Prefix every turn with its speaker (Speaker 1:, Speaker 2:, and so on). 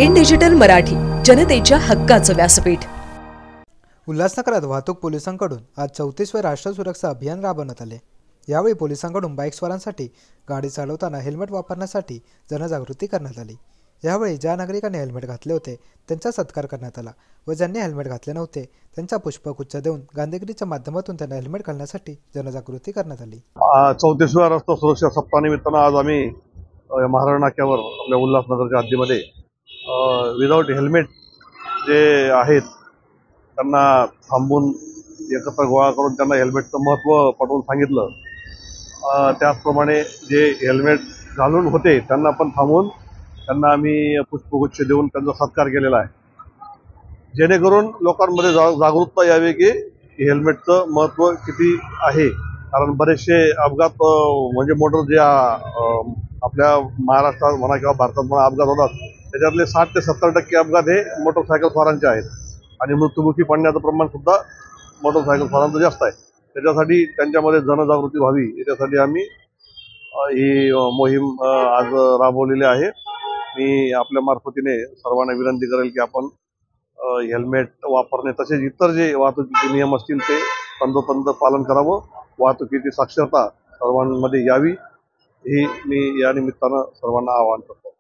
Speaker 1: In digital Marathi, जनतेच्या हक्काचं व्यासपीठ।
Speaker 2: उल्हासनगरात वाहतूक पोलिसांकडून आज 34वे राष्ट्रीय सुरक्षा अभियान राबवण्यात आले। यावेळी पोलिसांकडून बाईक स्वारांसाठी गाडी चालवताना हेल्मेट वापरण्यासाठी जनजागृती करण्यात आली। यावेळी ज्या नागरिकांनी हेल्मेट घातले होते त्यांचा सत्कार करण्यात आला व ज्यांनी हेल्मेट घातले नव्हते त्यांचा पुष्पगुच्छ देऊन गांधीगिरीच्या माध्यमातून त्यांना हेल्मेट घालण्यासाठी जनजागृती करण्यात आली।
Speaker 3: 34व्या रस्ता सुरक्षा सप्ताहानिमित्तानं आज आम्ही महाराज नाक्यावर आपल्या उल्हासनगरच्या हद्दीमध्ये विदाऊट हेल्मेट जे आहेत त्यांना थांबून एकत्र गोळा करून त्यांना हेल्मेटचं महत्त्व पटवून सांगितलं। त्याचप्रमाणे जे हेल्मेट घालून होते त्यांना पण थांबवून त्यांना आम्ही पुष्पगुच्छ देऊन त्यांचा सत्कार केलेला आहे, जेणेकरून लोकांमध्ये जागरूकता यावी की हेल्मेटचं महत्त्व किती आहे। कारण बरेचसे अपघात म्हणजे मोटर जे आपल्या महाराष्ट्रात म्हणा किंवा भारतात म्हणा अपघात होतात, त्याच्यातले 60 ते 70% अपघात हे मोटरसायकल स्वारांचे आहेत आणि मृत्युमुखी पडण्याचं प्रमाण सुद्धा मोटरसायकल स्वारांचं जास्त आहे। त्याच्यासाठी त्यांच्यामध्ये जनजागृती व्हावी याच्यासाठी आम्ही ही मोहीम आज राबवलेली आहे। मी आपल्या मार्फतीने सर्वांना विनंती करेल की आपण हेल्मेट वापरणे तसेच इतर जे वाहतुकीचे नियम असतील ते तंतोतंत पालन करावं। वाहतुकीची साक्षरता सर्वांमध्ये यावी ही मी या निमित्तानं सर्वांना आवाहन करतो।